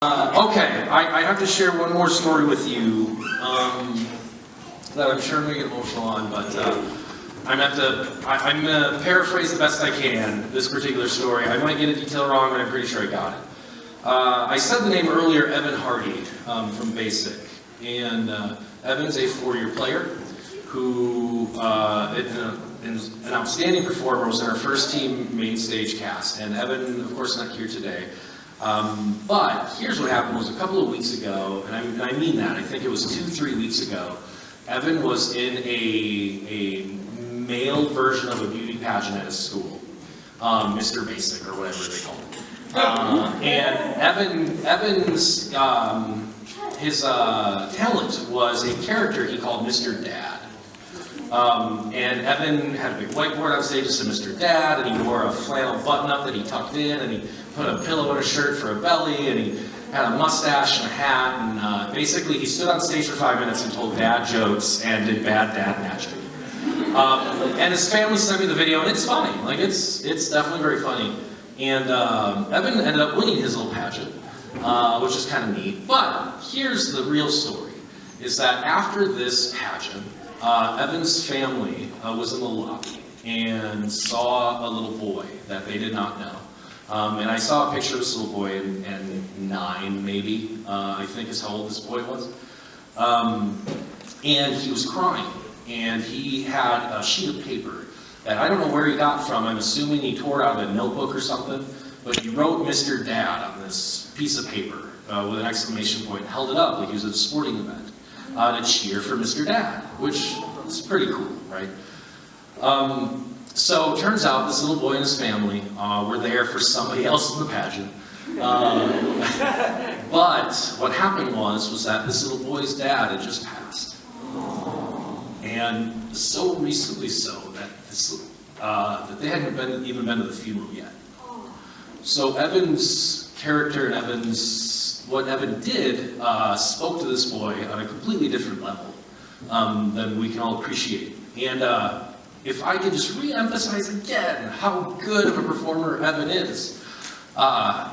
Okay, I have to share one more story with you that I'm sure I'm going to get emotional on, but I'm going to paraphrase the best I can this particular story. I might get a detail wrong, but I'm pretty sure I got it. I said the name earlier, Evan Hardy from Basic, and Evan's a 4-year player who is an outstanding performer, was in our first team main stage cast, and Evan, of course, not here today. But here's what happened was a couple of weeks ago, and I mean that, I think it was 2-3 weeks ago, Evan was in a male version of a beauty pageant at his school, Mr. Basic or whatever they call it. And Evan's his talent was a character he called Mr. Dad. And Evan had a big whiteboard on stage that said Mr. Dad, and he wore a flannel button-up that he tucked in, and he put a pillow in his shirt for a belly, and he had a mustache and a hat, and basically he stood on stage for 5 minutes and told dad jokes and did bad dad magic. And his family sent me the video, and it's funny. Like, it's definitely very funny. And Evan ended up winning his little pageant, which is kind of neat. But here's the real story, is that after this pageant, Evan's family was in the lobby and saw a little boy that they did not know. And I saw a picture of this little boy, and 9 maybe, I think is how old this boy was. And he was crying, and he had a sheet of paper that I don't know where he got from. I'm assuming he tore out of a notebook or something, but he wrote Mr. Dad on this piece of paper with an exclamation point, and held it up like he was at a sporting event to cheer for Mr. Dad, which is pretty cool, right? So it turns out this little boy and his family were there for somebody else in the pageant. But what happened was that this little boy's dad had just passed. And so recently so that they hadn't even been to the funeral yet. So Evan's character and what Evan did spoke to this boy on a completely different level than we can all appreciate. And if I could just re-emphasize again how good of a performer Evan is,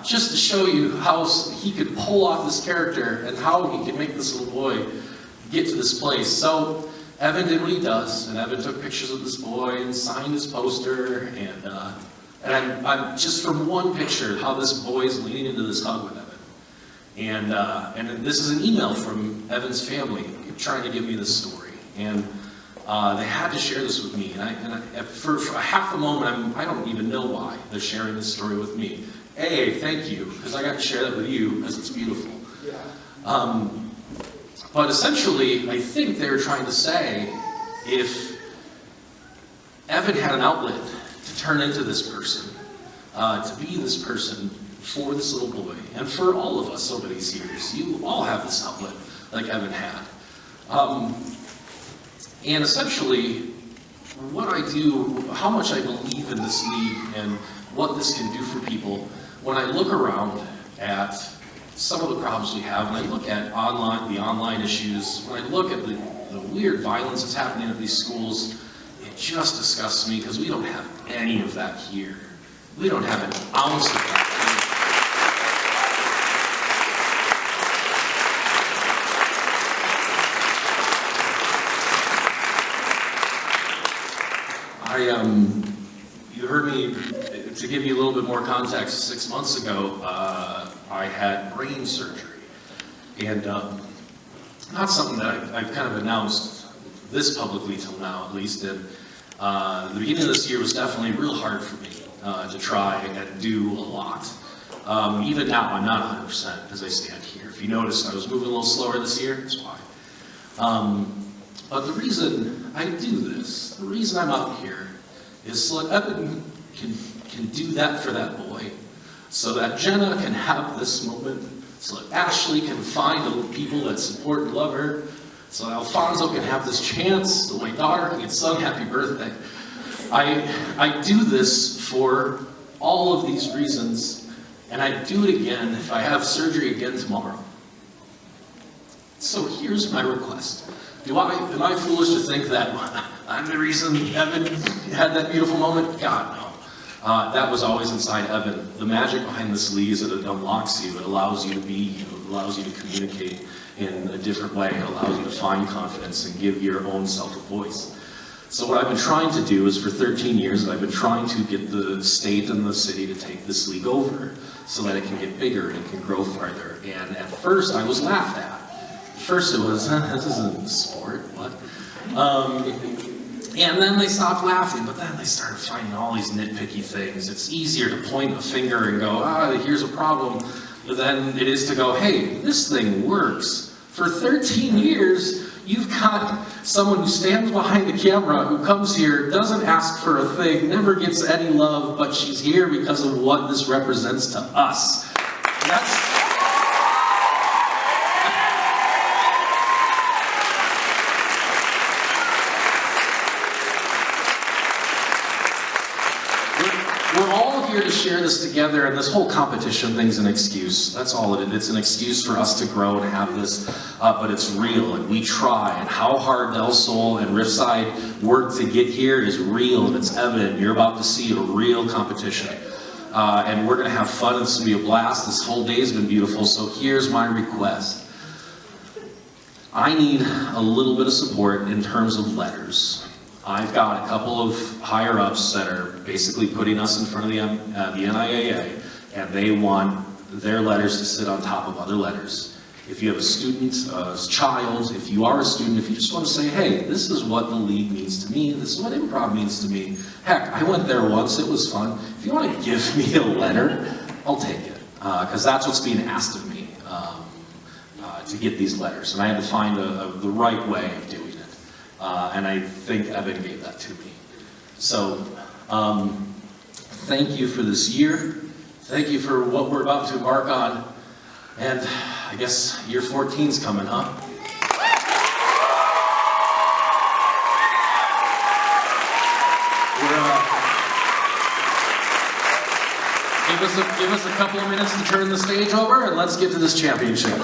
just to show you how he could pull off this character and how he could make this little boy get to this place. So Evan did what he does, and Evan took pictures of this boy and signed his poster, and I'm just from one picture how this boy is leaning into this hug with Evan. And this is an email from Evan's family trying to give me this story. And they had to share this with me, and for half a moment, I don't even know why they're sharing this story with me. Thank you, because I got to share that with you, because it's beautiful. Yeah. But essentially, I think they were trying to say, if Evan had an outlet to turn into this person, to be this person for this little boy, and for all of us over these years, you all have this outlet like Evan had. And essentially, what I do, how much I believe in this league and what this can do for people, when I look around at some of the problems we have, when I look at the online issues, when I look at the weird violence that's happening at these schools, it just disgusts me because we don't have any of that here. We don't have an ounce of that. You heard me, to give you a little bit more context, 6 months ago, I had brain surgery. And not something that I've kind of announced this publicly till now, at least. And the beginning of this year was definitely real hard for me to try and do a lot. Even now, I'm not 100% as I stand here. If you noticed, I was moving a little slower this year, that's why. But the reason I do this, the reason I'm out here, is so that Evan can do that for that boy, so that Jenna can have this moment, so that Ashley can find the people that support and love her, so that Alfonso can have this chance, so my daughter can get sung happy birthday. I do this for all of these reasons, and I'd do it again if I have surgery again tomorrow. So here's my request. Am I foolish to think that I'm the reason Evan had that beautiful moment? God, no. That was always inside Evan. The magic behind this league is that it unlocks you. It allows you to be you. It allows you to communicate in a different way. It allows you to find confidence and give your own self a voice. So what I've been trying to do is for 13 years, I've been trying to get the state and the city to take this league over so that it can get bigger and it can grow farther. And at first I was laughed at. First it was, this isn't sport, what? And then they stopped laughing, but then they started finding all these nitpicky things. It's easier to point a finger and go, here's a problem, than it is to go, hey, this thing works. For 13 years, you've got someone who stands behind the camera, who comes here, doesn't ask for a thing, never gets any love, but she's here because of what this represents to us. We're all here to share this together, and this whole competition thing's an excuse. That's all it is. It's an excuse for us to grow and have this, but it's real, and we try. And how hard Del Sol and Riffside work to get here is real, and it's evident. You're about to see a real competition. And we're going to have fun, and it's going to be a blast. This whole day's been beautiful, so here's my request. I need a little bit of support in terms of letters. I've got a couple of higher-ups that are basically putting us in front of the NIAA, and they want their letters to sit on top of other letters. If you have a student, a child, if you are a student, if you just want to say, hey, this is what the league means to me, this is what improv means to me. Heck, I went there once, it was fun. If you want to give me a letter, I'll take it, because that's what's being asked of me, to get these letters. And I had to find the right way of doing it. And I think Evan gave that to me. So, thank you for this year. Thank you for what we're about to embark on. And I guess year 14's coming, huh? Give us a couple of minutes to turn the stage over, and let's get to this championship.